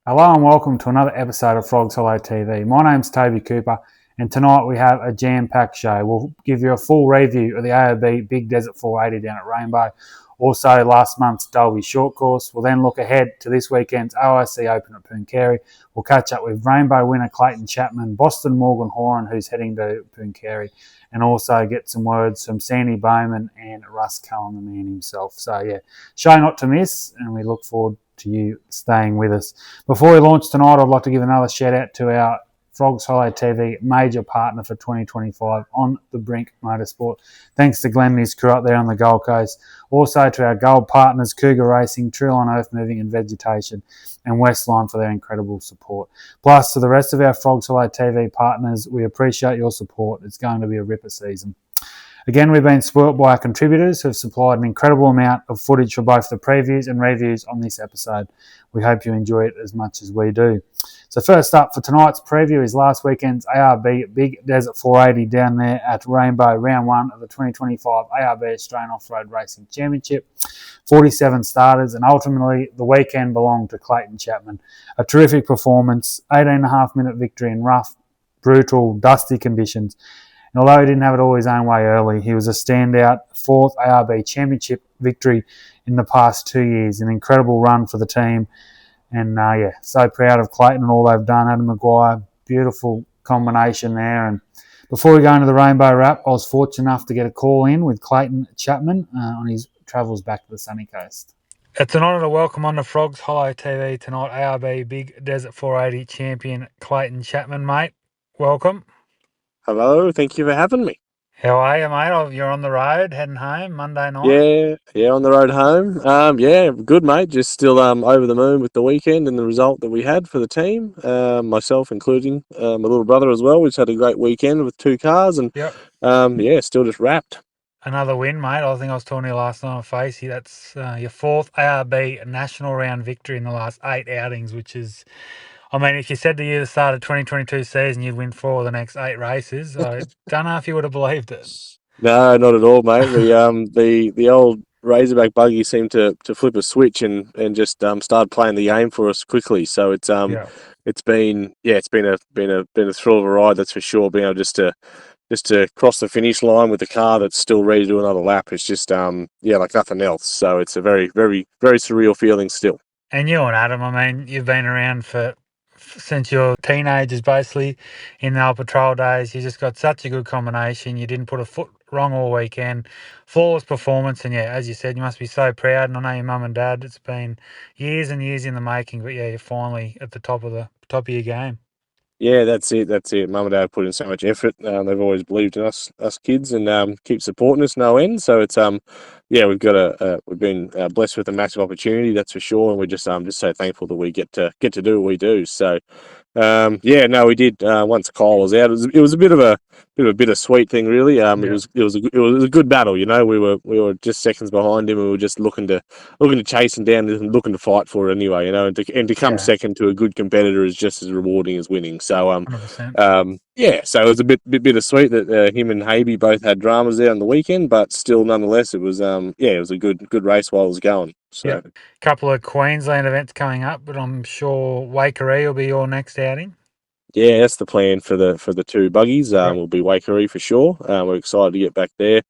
Hello and welcome to another episode of Frogs Hollow TV. My name's Toby Cooper, and tonight we have a jam-packed show. We'll give you a full review of the ARB Big Desert 480 down at Rainbow, also last month's Dalby Short Course. We'll then look ahead to this weekend's AORC Open at Pooncarie. We'll catch up with Rainbow winner Clayton Chapman, Boston Morgan-Horan, who's heading to Pooncarie, and also get some words from Sandy Bowman and Russ Cullen, the man himself. So yeah, show not to miss, and we look forward to you staying with us. Before we launch tonight, I'd like to give another shout out to our Frogs Hollow TV major partner for 2025 on the Brink Motorsport. Thanks to Glenn and his crew up there on the Gold Coast. Also to our gold partners, Cougar Racing, Trueline, Earthmoving and Vegetation, and Westlime for their incredible support. Plus, to the rest of our Frogs Hollow TV partners, we appreciate your support. It's going to be a ripper season. Again, we've been spoilt by our contributors who have supplied an incredible amount of footage for both the previews and reviews on this episode. We hope you enjoy it as much as we do. So first up for tonight's preview is last weekend's ARB Big Desert 480 down there at Rainbow, round one of the 2025 ARB Australian Off-Road Racing Championship. 47 starters, and ultimately the weekend belonged to Clayton Chapman. A terrific performance, 18.5-minute victory in rough, brutal, dusty conditions. And although he didn't have it all his own way early, he was a standout fourth ARB Championship victory in the past 2 years. An incredible run for the team. And so proud of Clayton and all they've done. Adam Maguire, beautiful combination there. And before we go into the Rainbow Wrap, I was fortunate enough to get a call in with Clayton Chapman on his travels back to the sunny coast. It's an honour to welcome on the Frogs Hollow TV tonight ARB Big Desert 480 champion Clayton Chapman, mate. Welcome. Hello, thank you for having me. How are you, mate? Oh, you're on the road, heading home Monday night? Yeah, on the road home. Good, mate. Just still over the moon with the weekend and the result that we had for the team. Myself including my little brother as well. We just had a great weekend with 2 cars and still just wrapped. Another win, mate. I think I was talking to you last night on Facey. That's your fourth ARB national round victory in the last 8 outings, which is, I mean, if you said to you the start of 2022 season you'd win 4 of the next 8 races, I don't know if you would have believed it. No, not at all, mate. The old Razorback buggy seemed to flip a switch and just started playing the game for us quickly. So it's been a thrill of a ride, that's for sure. Being able just to cross the finish line with a car that's still ready to do another lap. It's just like nothing else. So it's a very, very, very surreal feeling still. And you and Adam, I mean, you've been around since you're teenagers, basically, in the old patrol days. You just got such a good combination. You didn't put a foot wrong all weekend. Flawless performance, and as you said, you must be so proud. And I know your mum and dad. It's been years and years in the making, but you're finally at the top of your game. Yeah, that's it. Mum and Dad put in so much effort. They've always believed in us kids, and keep supporting us no end. So it's we've been blessed with a massive opportunity, that's for sure, and we're just so thankful that we get to do what we do. So we did. Once Kyle was out, it was a bit of a bittersweet thing, really. It was a good battle. You know, we were just seconds behind him. We were just looking to chase him down and looking to fight for it anyway. You know, and to come second to a good competitor is just as rewarding as winning. So so it was a bit bittersweet that him and Habe both had dramas there on the weekend, but still, nonetheless, it was a good race while it was going. So a couple of Queensland events coming up, but I'm sure Waikerie will be your next outing. Yeah, that's the plan for the 2 buggies. Will be Waikerie for sure. We're excited to get back there.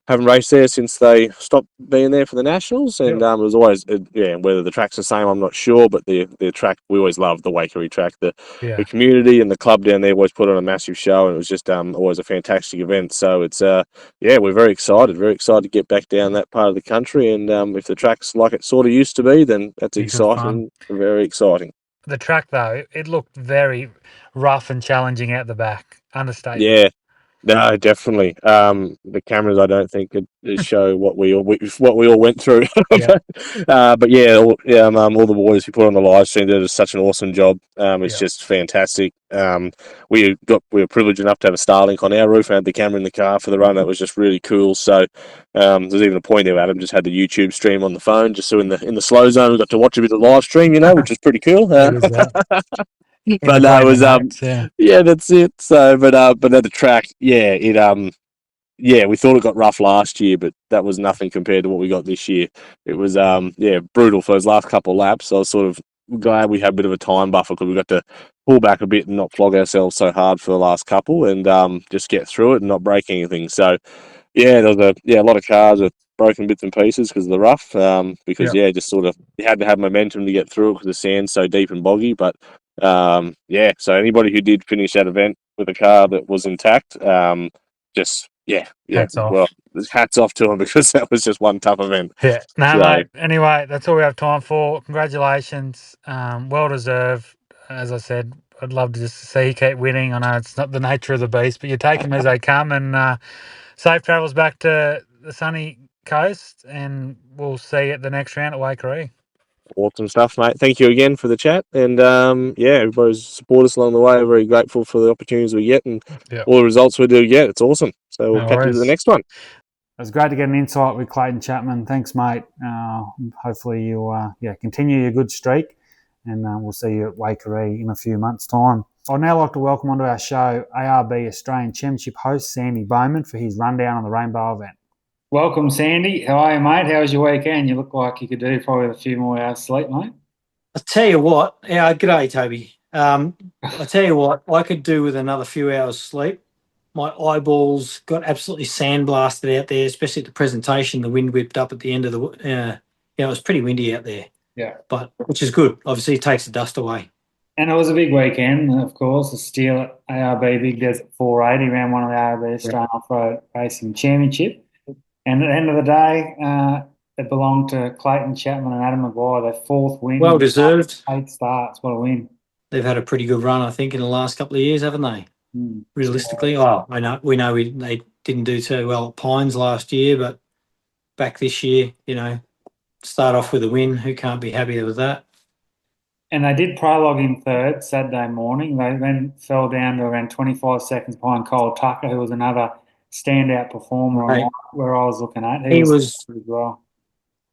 Haven't raced there since they stopped being there for the Nationals, and it was always whether the track's the same, I'm not sure, but the track, we always loved the Waikerie track. The community and the club down there always put on a massive show, and it was just always a fantastic event. So it's we're very excited to get back down that part of the country, and if the track's like it sort of used to be, then that's exciting, very exciting. The track, though, it looked very rough and challenging out the back. Understatement. Yeah. No, definitely. The cameras, I don't think, could show what we all went through. But all the boys who put on the live stream did such an awesome job. It's just fantastic. We were privileged enough to have a Starlink on our roof and had the camera in the car for the run. That was just really cool. So there's even a point there. Adam just had the YouTube stream on the phone, just so in the slow zone we got to watch a bit of live stream, which was pretty cool. But no, it was that's it. So, but at the track, we thought it got rough last year, but that was nothing compared to what we got this year. It was brutal for those last couple of laps. I was sort of glad we had a bit of a time buffer because we got to pull back a bit and not flog ourselves so hard for the last couple, and just get through it and not break anything. So yeah, there was a lot of cars with broken bits and pieces because of the rough. Because just sort of you had to have momentum to get through it because the sand's so deep and boggy. But so anybody who did finish that event with a car that was intact, Hats off. well, hats off to them because that was just one tough event. Yeah. No, So, mate. Anyway, that's all we have time for. Congratulations. Well deserved. As I said, I'd love to just see you keep winning. I know it's not the nature of the beast, but you take them as they come, and safe travels back to the sunny coast, and we'll see you at the next round at Waikerie. awesome stuff, mate. Thank you again for the chat, and everybody's supported us along the way. Very grateful for the opportunities we get and all the results we do get. It's awesome. So we'll catch you at the next one. It was great to get an insight with Clayton Chapman. Thanks, mate. Hopefully you'll continue your good streak, and we'll see you at Waikerie in a few months' time. I'd now like to welcome onto our show ARB Australian Championship host Sandy Bowman for his rundown on the Rainbow event. Welcome, Sandy. How are you, mate? How was your weekend? You look like you could do probably a few more hours sleep, mate. I'll tell you what. G'day, Toby. I'll tell you what, I could do with another few hours sleep. My eyeballs got absolutely sandblasted out there, especially at the presentation. The wind whipped up at the end of the it was pretty windy out there. Yeah. But which is good. Obviously, it takes the dust away. And it was a big weekend, of course. The Steel at ARB Big Desert 480 ran one of the ARB Australian Off-Road Racing Championship. And at the end of the day, it belonged to Clayton Chapman and Adam Maguire, their fourth win. Well deserved. 8 starts. What a win. They've had a pretty good run, I think, in the last couple of years, haven't they? Realistically. We know they didn't do too well at Pines last year, but back this year, start off with a win. Who can't be happy with that? And they did prologue in third Saturday morning. They then fell down to around 25 seconds behind Cole Tucker, who was another standout performer on where I was looking at. He was as well.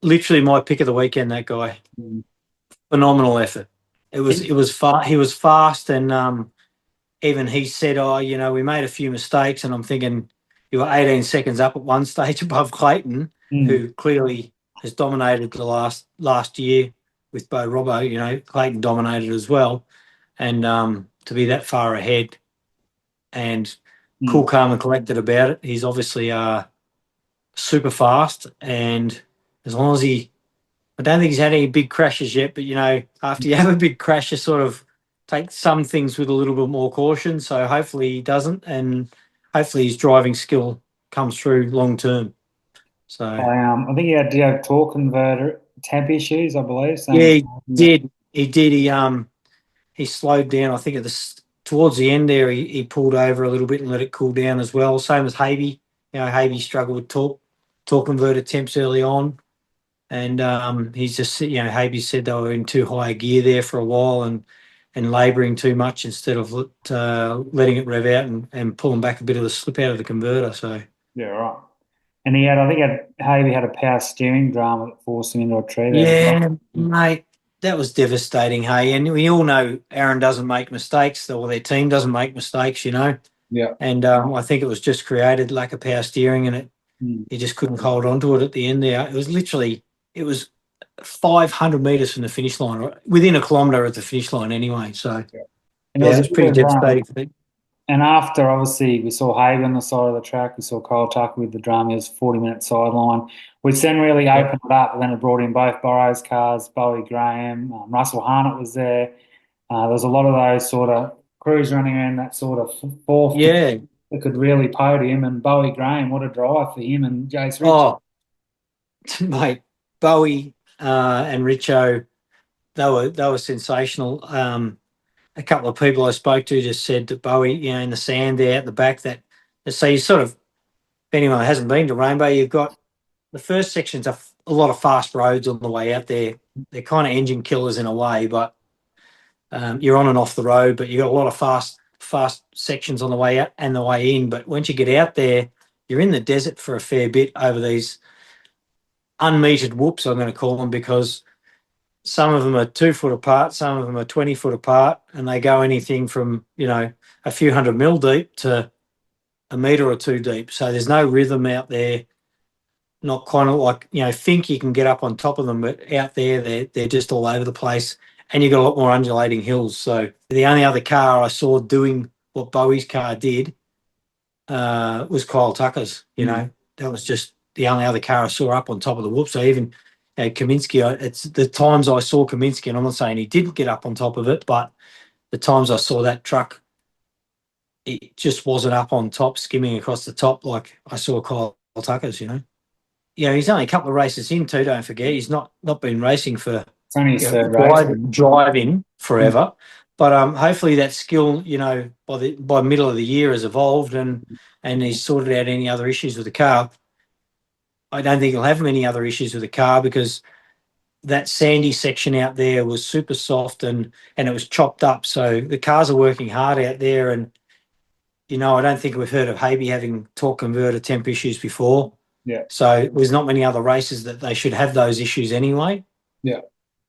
Literally my pick of the weekend, that guy. Phenomenal effort. He was fast, and even he said, we made a few mistakes, and I'm thinking you were 18 seconds up at one stage above Clayton, who clearly has dominated the last year with Bo Robbo. Clayton dominated as well, and to be that far ahead and cool, calm and collected about it. He's obviously super fast, and as long as I don't think he's had any big crashes yet, but after you have a big crash, you sort of take some things with a little bit more caution. So hopefully he doesn't, and hopefully his driving skill comes through long term. So I think he had torque converter temp issues, I believe. So yeah, he did. He slowed down. I think towards the end there, he pulled over a little bit and let it cool down as well. Same as Havey. Havey struggled with torque converter temps early on. And he's just, Havey said they were in too high a gear there for a while and labouring too much instead of letting it rev out and pulling back a bit of the slip out of the converter. So yeah, right. And Havey had a power steering drama that forced him into a tree there. Yeah, mate, that was devastating, hey. And we all know Aaron doesn't make mistakes, or their team doesn't make mistakes, Yeah. And I think it was just created lack of power steering, and he just couldn't hold on to it at the end there. It was 500 metres from the finish line, or within a kilometre of the finish line anyway. So, and it was pretty devastating. And after, obviously, we saw Hague on the side of the track. We saw Cole Tucker with the drum. He was 40-minute sideline, which then really opened it up. And then it brought in both Burrows cars, Bowie Graham, Russell Harnett was there. There was a lot of those sort of crews running around that sort of fourth. Yeah. That could really podium. And Bowie Graham, what a drive for him and Jace Rich. Oh, mate, Bowie and Richo, they were sensational. A couple of people I spoke to just said that Bowie, in the sand there at the back, so you sort of, if anyone hasn't been to Rainbow, you've got the first sections are a lot of fast roads on the way out there. They're kind of engine killers in a way, but you're on and off the road, but you've got a lot of fast sections on the way out and the way in. But once you get out there, you're in the desert for a fair bit over these unmetered whoops, I'm going to call them, because some of them are 2 foot apart, some of them are 20 foot apart, and they go anything from, a few 100 mil deep to a metre or 2 deep. So there's no rhythm out there, not kind of like, think you can get up on top of them, but out there they're just all over the place. and you've got a lot more undulating hills. So the only other car I saw doing what Bowie's car did was Kyle Tucker's. You know, that was just the only other car I saw up on top of the whoop. So even Kaminsky, it's the times I saw Kaminsky, and I'm not saying he didn't get up on top of it, but the times I saw that truck, it just wasn't up on top, skimming across the top like I saw Kyle Tucker's, you know. You know, he's only a couple of races in too, don't forget. He's not been racing for It's only his third race. driving forever. But hopefully that skill, you know, by middle of the year has evolved and he's sorted out any other issues with the car. I don't think he'll have many other issues with the car because that sandy section out there was super soft and it was chopped up. So the cars are working hard out there. And, you know, I don't think we've heard of Habe having torque converter temp issues before. Yeah. So there's not many other races that they should have those issues anyway. Yeah.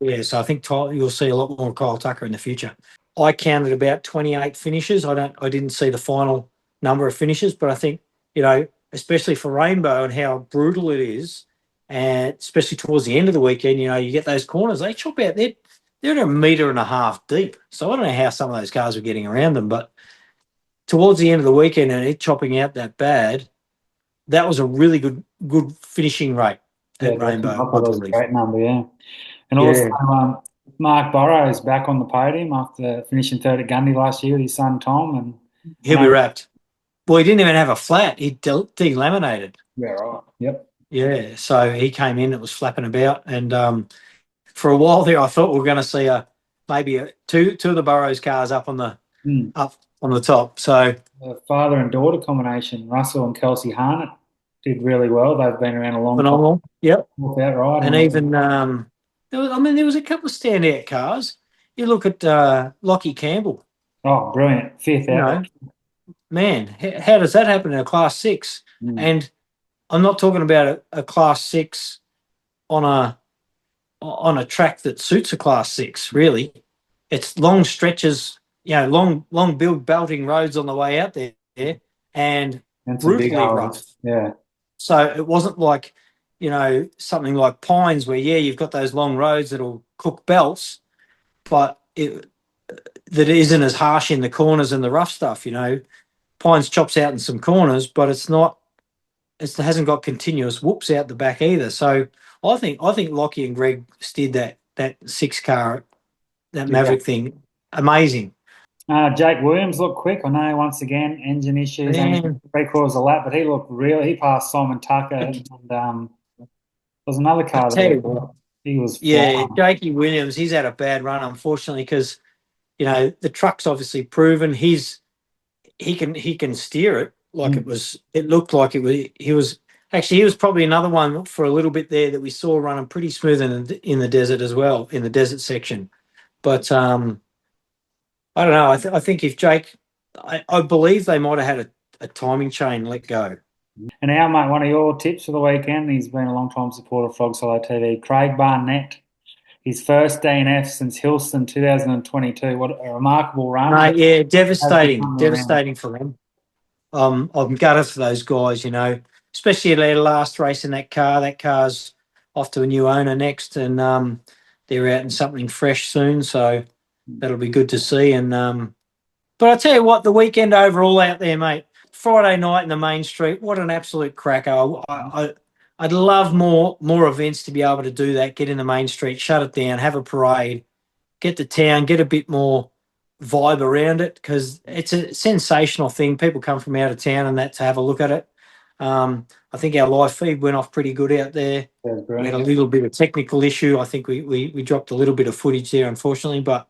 Yeah, so I think you'll see a lot more Kyle Tucker in the future. I counted about 28 finishes. I didn't see the final number of finishes, but I think, you know, especially for Rainbow and how brutal it is, and especially towards the end of the weekend, you know, you get those corners, they chop out, they're 1.5 meters deep. So I don't know how some of those cars were getting around them, but towards the end of the weekend and it chopping out that bad, that was a really good finishing rate at Rainbow. That was a great number, yeah. And also, Mark Burrows back on the podium after finishing third at Gundy last year with his son Tom, and he'll be wrapped. Well, he didn't even have a flat; he delaminated. Yeah, right. Yep. Yeah, so he came in; it was flapping about, and for a while there, I thought we were going to see maybe two of the Burrows cars up on the top. So the father and daughter combination, Russell and Kelsey Harnett, did really well. They've been around a long phenomenal. time. Yep. Without right, and even there was a couple of standout cars. You look at Lockie Campbell. Oh, brilliant. Fifth out. Man, how does that happen in a Class 6? And I'm not talking about a Class 6 on a track that suits a Class 6, really. It's long stretches, you know, long belting roads on the way out there and brutally rough. Yeah. So it wasn't like, you know, something like Pines where, you've got those long roads that'll cook belts, but that isn't as harsh in the corners and the rough stuff, you know. Pines chops out in some corners, but it hasn't got continuous whoops out the back either. So I think Lockie and Greg steered that 6 car, that Maverick thing, amazing. Jake Williams looked quick. I know once again engine issues, only 3/4 a lap, but he passed Simon Tucker and there's another car there. He was flying. Jakey Williams, he's had a bad run unfortunately because, you know, the truck's obviously proven he can steer it like it looked like he was probably another one for a little bit there that we saw running pretty smooth in the desert as well, in the desert section. But I don't know. I think if Jake, I believe they might have had a timing chain let go. And now, mate, one of your tips for the weekend, he's been a long-time supporter of Frog Solo TV, Craig Barnett. His first DNF since Hilston 2022. What a remarkable run. Yeah, devastating for them. I'm gutted for those guys, you know, especially their last race in that car. That car's off to a new owner next, and they're out in something fresh soon, so that'll be good to see. And but I tell you what, the weekend overall out there, mate, Friday night in the main street, what an absolute cracker. I'd love more events to be able to do that, get in the main street, shut it down, have a parade, get to town, get a bit more vibe around it, because it's a sensational thing. People come from out of town and that to have a look at it. I think our live feed went off pretty good out there. We had a little bit of technical issue. I think we dropped a little bit of footage there, unfortunately, but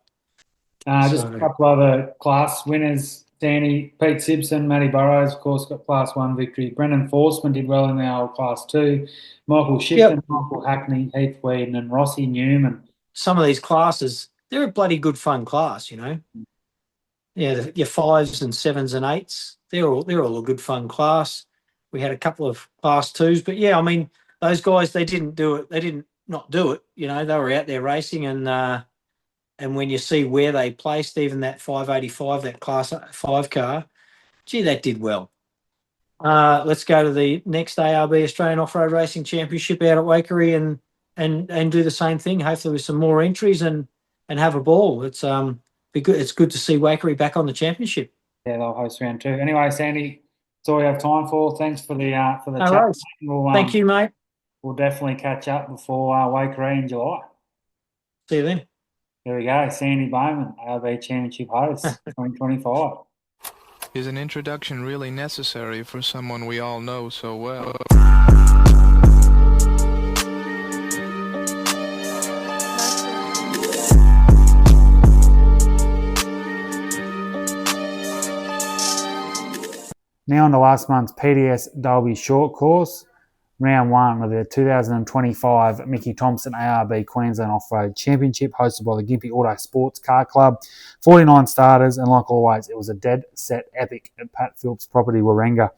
just a couple other class winners. Danny, Pete Simpson, Matty Burrows, of course, got Class 1 victory. Brendan Forsman did well in the old Class 2. Michael Shipton, Michael Hackney, Heath Whedon, and Rossi Newman. Some of these classes, they're a bloody good fun class, you know. Yeah, your 5s and 7s and 8s, they're all a good fun class. We had a couple of Class 2s, but yeah, I mean, those guys, they didn't do it. They didn't not do it, you know. They were out there racing, and when you see where they placed, even that 585, that Class 5 car, gee, that did well. Let's go to the next ARB Australian Off-Road Racing Championship out at Pooncarie and do the same thing, hopefully with some more entries and have a ball. It's be good. It's good to see Waikerie back on the championship. Yeah, they'll host round 2. Anyway, Sandy, that's all we have time for. Thanks for the chat. Right. Thank you, mate. We'll definitely catch up before Waikerie in July. See you then. There we go. Sandy Bowman, ARB Championship host 2025. Is an introduction really necessary for someone we all know so well? Now on to last month's PDS Dalby Short Course, round 1 of the 2025 Mickey Thompson ARB Queensland Off-Road Championship, hosted by the Gympie Auto Sports Car Club. 49 starters, and like always, it was a dead set epic at Pat Phillips' property, Warringah.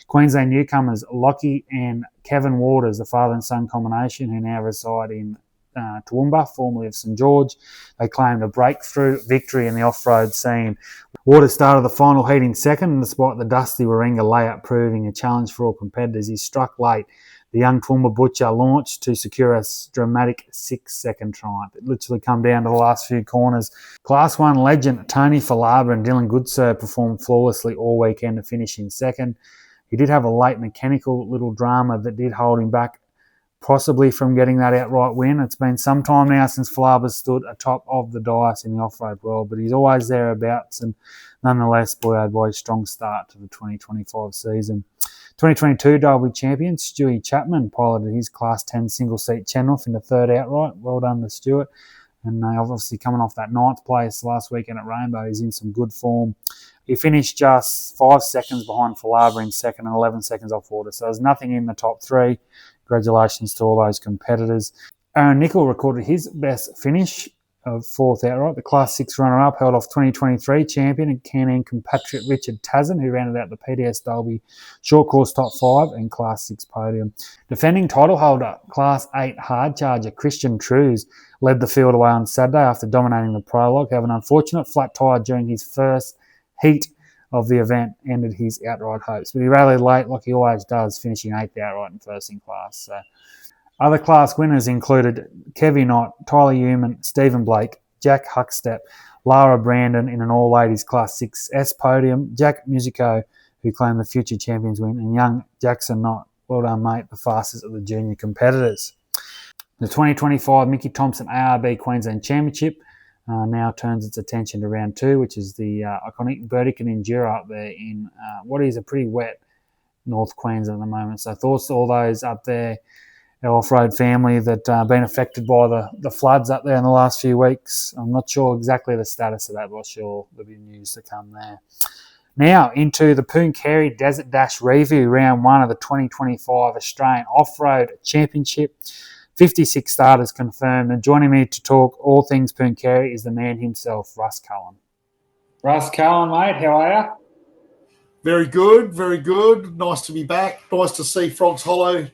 Queensland newcomers Lockie and Kevin Waters, the father and son combination, who now reside in Toowoomba, formerly of St George. They claimed a breakthrough victory in the off-road scene. Waters started the final heat in second, and despite the dusty Warringah layout proving a challenge for all competitors, he struck late. The young Toowoomba butcher launched to secure a dramatic 6-second triumph. It literally come down to the last few corners. Class 1 legend Tony Falaba and Dylan Goodsir performed flawlessly all weekend to finish in second. He did have a late mechanical little drama that did hold him back, possibly from getting that outright win. It's been some time now since Falaba stood atop of the dice in the off-road world, but he's always thereabouts, and nonetheless, boy oh boy, strong start to the 2025 season. 2022 Dolby champion Stewie Chapman piloted his Class 10 single-seat Chenroof in the third outright. Well done to Stewart. And obviously coming off that 9th place last weekend at Rainbow, he's in some good form. He finished just 5 seconds behind Falaba in second and 11 seconds off Waters. So there's nothing in the top 3. Congratulations to all those competitors. Aaron Nicol recorded his best finish of 4th outright. The Class 6 runner-up held off 2023 champion and Can-Am compatriot Richard Tazen, who rounded out the PDS Dalby Short Course top 5 and Class 6 podium. Defending title holder Class 8 hard charger Christian Trews led the field away on Saturday after dominating the prologue. However, an unfortunate flat tyre during his first heat of the event ended his outright hopes. But he rallied late like he always does, finishing 8th outright and first in class. So, other class winners included Kevin Knott, Tyler Human, Stephen Blake, Jack Huckstep, Lara Brandon in an all-ladies Class 6S podium, Jack Musico, who claimed the future champions win, and young Jackson Knott. Well done, mate, the fastest of the junior competitors. The 2025 Mickey Thompson ARB Queensland Championship now turns its attention to round 2, which is the iconic Burdekin Enduro up there in what is a pretty wet North Queensland at the moment. So thoughts to all those up there, our off-road family that been affected by the floods up there in the last few weeks. I'm not sure exactly the status of that, but I'm sure there'll be news to come there. Now into the Pooncarie Desert Dash review, round 1 of the 2025 Australian Off-Road Championship. 56 starters confirmed, and joining me to talk all things Pooncarie is the man himself, Russ Cullen. Russ Cullen, mate, how are you? Very good, very good. Nice to be back. Nice to see Frogs Hollow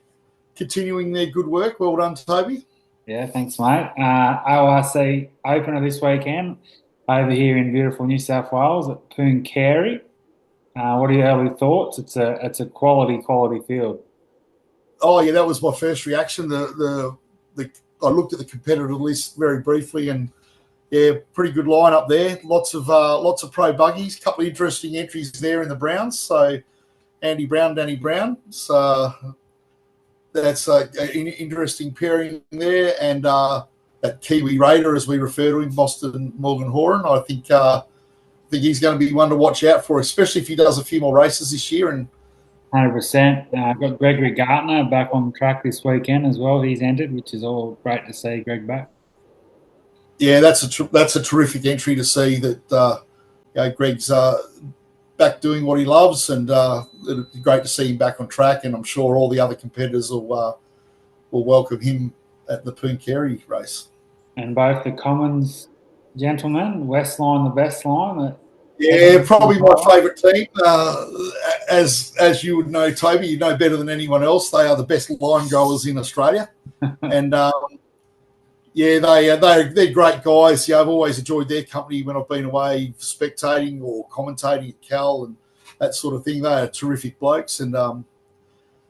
continuing their good work. Well done, Toby. Yeah, thanks, mate. AORC opener this weekend over here in beautiful New South Wales at Pooncarie. What are your early thoughts? It's a quality field. Oh yeah, that was my first reaction. I looked at the competitive list very briefly, and yeah, pretty good lineup there. Lots of pro buggies. Couple of interesting entries there in the Browns. So Andy Brown, Danny Brown. So that's an interesting pairing there, and that Kiwi Raider, as we refer to him, Boston Morgan-Horan. I think he's going to be one to watch out for, especially if he does a few more races this year. And 100%. Got Gregory Gartner back on the track this weekend as well. He's entered, which is all great to see Greg back. Yeah, that's a terrific entry to see that Greg's back doing what he loves, and it'd be great to see him back on track. And I'm sure all the other competitors will welcome him at the Pooncarie race. And both the Commons gentlemen, Westlime, the best line. Yeah, probably my favourite team. As you would know, Toby, you know better than anyone else. They are the best line goers in Australia, and yeah, they're great guys. Yeah, I've always enjoyed their company when I've been away spectating or commentating at Cal and that sort of thing. They are terrific blokes, and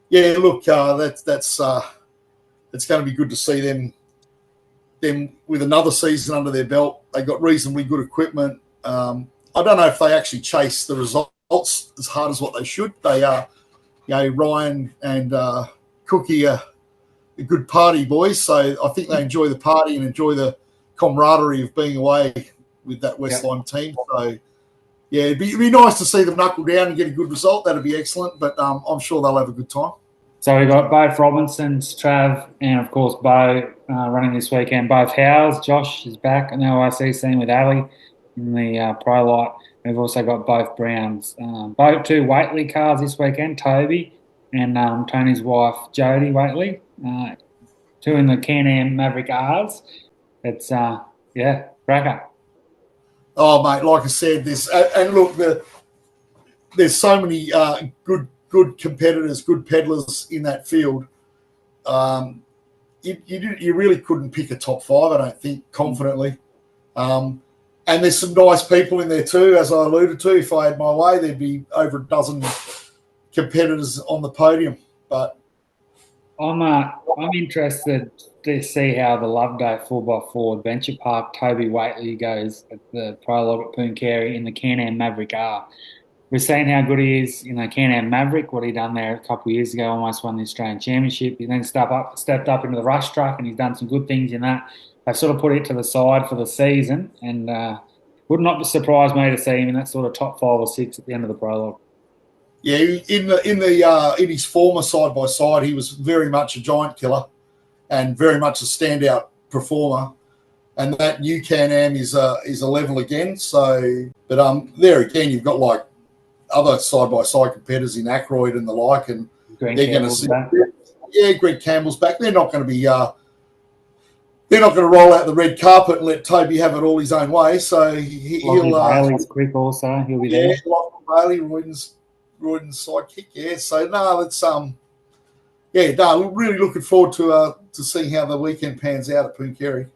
yeah, look, that's going to be good to see them them with another season under their belt. They got reasonably good equipment. I don't know if they actually chase the results as hard as what they should. They are, Ryan and Cookie are a good party boys, so I think they enjoy the party and enjoy the camaraderie of being away with that Westlime team. So, yeah, it'd be nice to see them knuckle down and get a good result. That'd be excellent, but I'm sure they'll have a good time. So we've got both Robinsons, Trav, and of course Bo running this weekend. Both Howes, Josh is back in the ORC scene with Ali in the Pro Light. We've also got both Browns. Both 2 Waitley cars this weekend, Toby and Tony's wife, Jodie Waitley. 2 in the Can-Am Maverick R's. It's, cracker. Oh, mate, like I said, and look, there's so many good competitors, good peddlers in that field. You really couldn't pick a top 5, I don't think, confidently. And there's some nice people in there too, as I alluded to. If I had my way, there'd be over a dozen competitors on the podium. But I'm interested to see how the Loveday 4x4 Adventure Park Toby Waitley goes at the prologue at Pooncarie in the Can-Am Maverick R. We've seen how good he is in the Can-Am Maverick, what he done there a couple of years ago, almost won the Australian Championship. He then stepped up into the Rushtruck, and he's done some good things in that. They've sort of put it to the side for the season, and would not surprise me to see him in that sort of top 5 or 6 at the end of the prologue. Yeah, in his former side by side, he was very much a giant killer and very much a standout performer. And that new Can-Am is a level again. So, but there again, you've got like other side by side competitors in Ackroyd and the like, and Greg they're going to Campbell's see. back. Yeah, Greg Campbell's back. They're not going to be. They're not going to roll out the red carpet and let Toby have it all his own way. So he'll. Bailey's quick also. He'll be there. Yeah, Lachlan Bailey, Royden's sidekick. Yeah. So no, it's we're really looking forward to seeing how the weekend pans out at Pooncarie.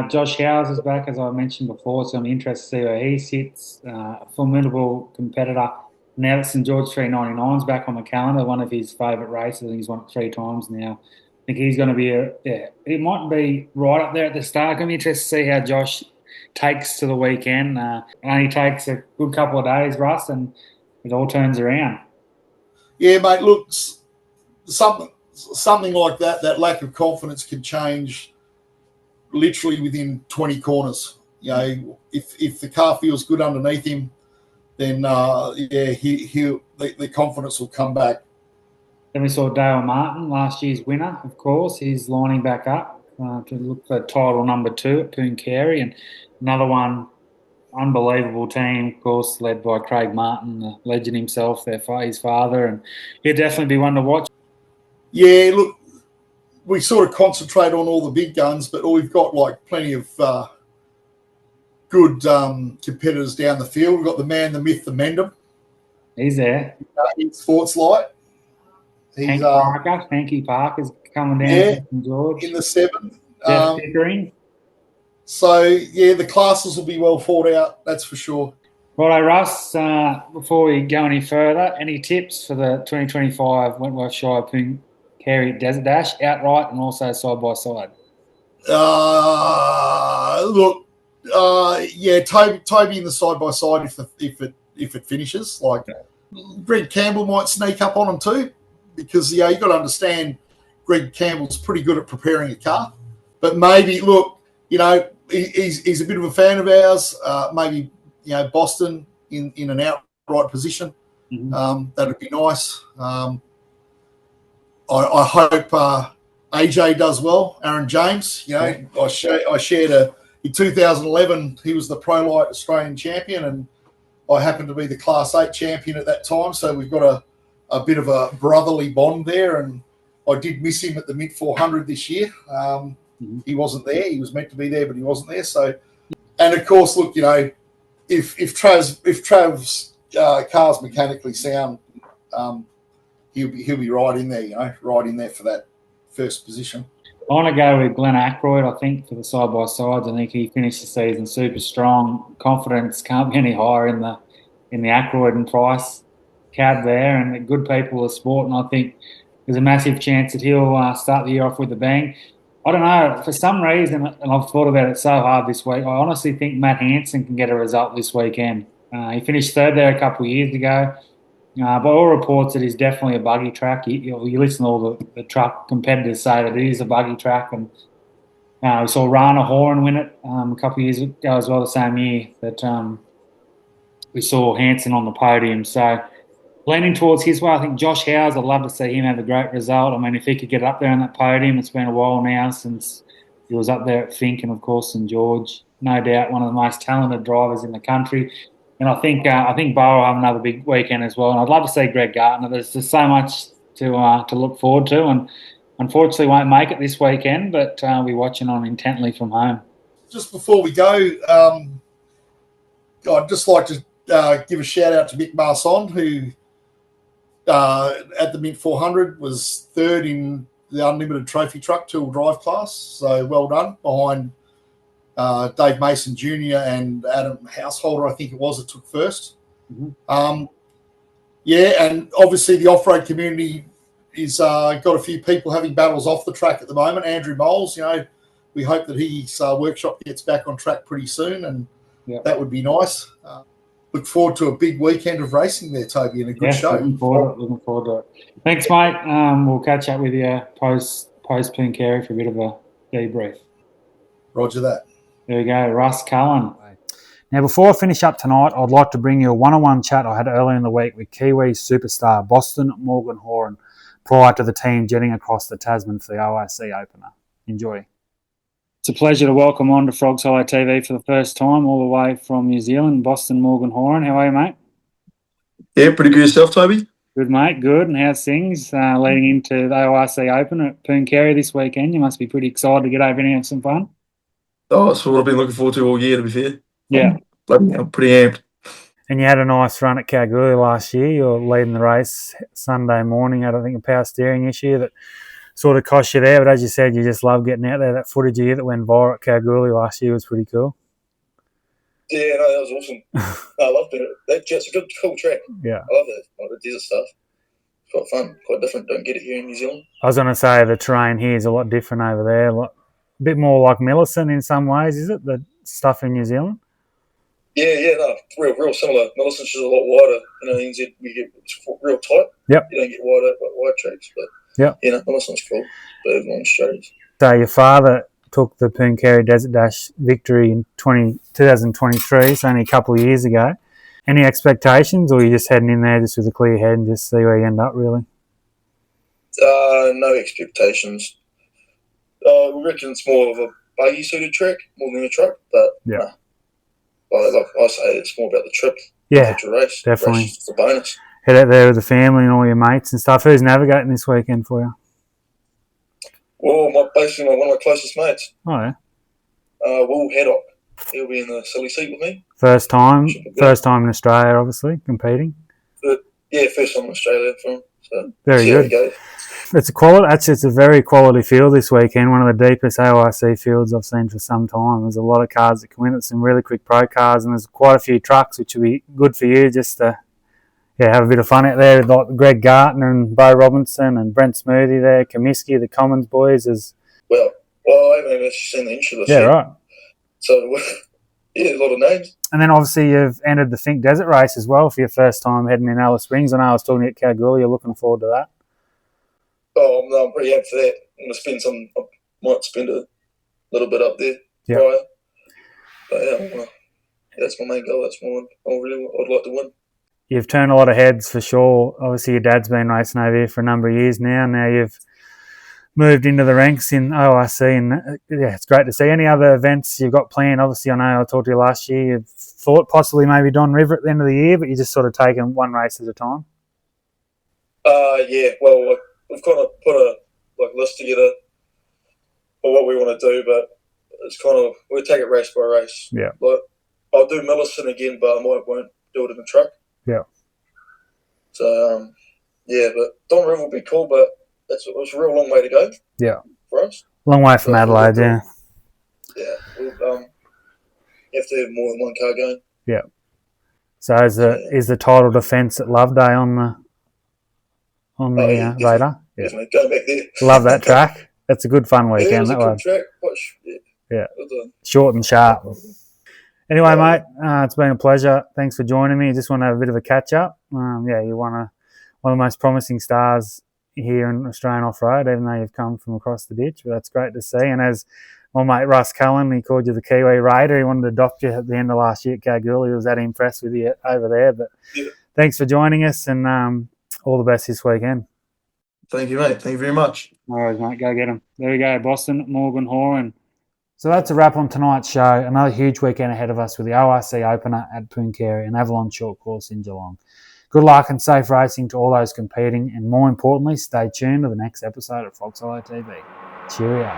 Josh Howes is back, as I mentioned before, so I'm interested to see where he sits. A formidable competitor. Now that St George 399's back on the calendar, one of his favourite races. I think he's won it 3 times now. I think he's going to be he might be right up there at the start. I'm interested to see how Josh takes to the weekend. It only takes a good couple of days, Russ, and it all turns around. Yeah, mate, look, something like that lack of confidence can change literally within 20 corners. You know, if the car feels good underneath him, then the confidence will come back. Then we saw Dale Martin, last year's winner, of course. He's lining back up to look for title number 2 at Pooncarie, and another one, unbelievable team, of course, led by Craig Martin, the legend himself, his father, and he'll definitely be one to watch. Yeah, look, we sort of concentrate on all the big guns, but we've got like plenty of good competitors down the field. We've got the man, the myth, the Mendham. He's there. In Sports Light. Hanky Parker's coming down from George. In the 7. Jeff Pickering. So, yeah, the classes will be well fought out, that's for sure. Righto, Russ, before we go any further, any tips for the 2025 Wentworth Shire Pooncarie Desert Dash, outright and also side-by-side? Toby in the side-by-side if it finishes. Like, Greg Campbell might sneak up on him too, because, you got to understand Greg Campbell's pretty good at preparing a car. But maybe, look, he's a bit of a fan of ours. Maybe, Boston in an outright position. Mm-hmm. That'd be nice. I hope AJ does well. Aaron James, I shared in 2011. He was the Pro Light Australian champion, and I happened to be the Class 8 champion at that time. So we've got a bit of a brotherly bond there, and I did miss him at the mid 400 this year. He wasn't there. He was meant to be there, but he wasn't there. So, and of course, look, if Trav's car's mechanically sound, he'll be right in there, right in there for that first position. I want to go with Glenn Ackroyd, I think, for the side-by-sides. I think he finished the season super strong. Confidence can't be any higher in the Ackroyd and Price cab there, and good people of sport, and I think there's a massive chance that he'll start the year off with a bang. I don't know, for some reason, and I've thought about it so hard this week, I honestly think Matt Hansen can get a result this weekend. He finished third there a couple of years ago. By all reports, it is definitely a buggy track. You listen to all the truck competitors say that it is a buggy track, and we saw Morgan-Horan win it a couple of years ago as well, the same year that we saw Hansen on the podium. So leaning towards his way, I think Josh Howes, I'd love to see him have a great result. I mean, if he could get up there on that podium, it's been a while now since he was up there at Fink and, of course, St George. No doubt one of the most talented drivers in the country. And I think Bo will have another big weekend as well. And I'd love to see Greg Gardner. There's just so much to look forward to, and unfortunately won't make it this weekend, but we'll be watching on intently from home. Just before we go, I'd just like to give a shout out to Mick Marson, who at the Mint 400 was third in the Unlimited Trophy Truck two-wheel drive class. So well done, behind Dave Mason Jr. and Adam Householder, I think it was, that took first. And obviously the off-road community is got a few people having battles off the track at the moment. Andrew Moles, we hope that his workshop gets back on track pretty soon, and that would be nice. Look forward to a big weekend of racing there, Toby, and a good show. Looking forward to it. Thanks, mate. We'll catch up with you post Pooncarie for a bit of a debrief. Roger that. There we go, Russ Cullen. Now, before I finish up tonight, I'd like to bring you a one-on-one chat I had earlier in the week with Kiwi superstar Boston Morgan-Horan prior to the team jetting across the Tasman for the ORC opener. Enjoy. It's a pleasure to welcome on to Frogs Hollow TV for the first time, all the way from New Zealand, Boston Morgan-Horan. How are you, mate? Yeah, pretty good yourself, Toby. Good, mate. Good. And how's things leading into the ORC Open at Pooncarie this weekend? You must be pretty excited to get over and have some fun. Oh, it's what I've been looking forward to all year, to be fair. Yeah. I'm pretty amped. And you had a nice run at Kalgoorlie last year. You were leading the race Sunday morning. Had, I think, a power steering issue that sort of cost you there. But as you said, you just love getting out there. That footage of you that went viral at Kalgoorlie last year was pretty cool. Yeah, no, that was awesome. I loved it. That jet's a good, cool track. Yeah. I love it. Like the desert stuff. It's quite fun, quite different. Don't get it here in New Zealand. I was going to say the terrain here is a lot different over there. A bit more like Millicent in some ways, is it? The stuff in New Zealand? Yeah, no, real similar. Millicent's just a lot wider. NZ we get real tight. Yep. You don't get wide tracks, but Millicent's cool. But long straights. So your father took the Pooncarie Desert Dash victory in 2023, so only a couple of years ago. Any expectations, or are you just heading in there just with a clear head and just see where you end up, really? No expectations. We reckon it's more of a buggy-suited track more than a truck, but nah. Like I say, it's more about the trip. Yeah, the race. definitely. It's a bonus. Head out there with the family and all your mates and stuff. Who's navigating this weekend for you? Well, basically one of my closest mates. Oh, yeah. Will Haddock. He'll be in the silly seat with me. First time in Australia, obviously, competing. First time in Australia for him. So very good. It's a very quality field this weekend. One of the deepest AORC fields I've seen for some time. There's a lot of cars that come in. It's some really quick pro cars, and there's quite a few trucks, which will be good for you just to have a bit of fun out there with like Greg Gartner and Bo Robinson and Brent Smoothie there, Comiskey, the Commons boys. Well, I haven't even actually seen the intro list. Yeah, right. So, a lot of names. And then obviously you've entered the Fink Desert race as well for your first time heading in Alice Springs. I know I was talking at Kalgoorlie. You're looking forward to that. Oh, no, I'm pretty happy for that. I might spend a little bit up there prior. But that's my main goal. That's what I'd like to win. you've turned a lot of heads for sure. Obviously, your dad's been racing over here for a number of years now. Now you've moved into the ranks in ORC, and yeah, it's great to see. Any other events you've got planned? Obviously, I know I talked to you last year. You've thought possibly maybe Don River at the end of the year, but you're just sort of taking one race at a time. Yeah. Well, we've kind of put a list together for what we want to do, but it's kind of we'll take it race by race. Yeah. Like I'll do Millicent again, but I won't do it in the truck. Yeah. So yeah, but Don River will be cool, but it's a real long way to go. Yeah. For us. Long way from Adelaide, yeah. Yeah. We'll, you have to have more than one car going. Yeah. So is the title defence at Loveday on the radar? Yeah. Definitely. Go back there. Love that track. It's a good fun weekend. Yeah, it was a that cool one. track. Yeah. Well done. Short and sharp. Anyway, mate, it's been a pleasure. Thanks for joining me. Just want to have a bit of a catch up. You're one of the most promising stars here in Australian off-road, even though you've come from across the ditch. But that's great to see. And as my mate Russ Cullen, he called you the Kiwi Raider. He wanted to adopt you at the end of last year at Kalgoorlie. He was that impressed with you over there. But thanks for joining us, and all the best this weekend. Thank you, mate. Thank you very much. No worries, mate. Go get him. There we go. Boston, Morgan-Horan. So that's a wrap on tonight's show. Another huge weekend ahead of us with the ORC opener at Pooncarie and Avalon Short Course in Geelong. Good luck and safe racing to all those competing, and more importantly, stay tuned to the next episode of Fox Hollow TV. Cheerio.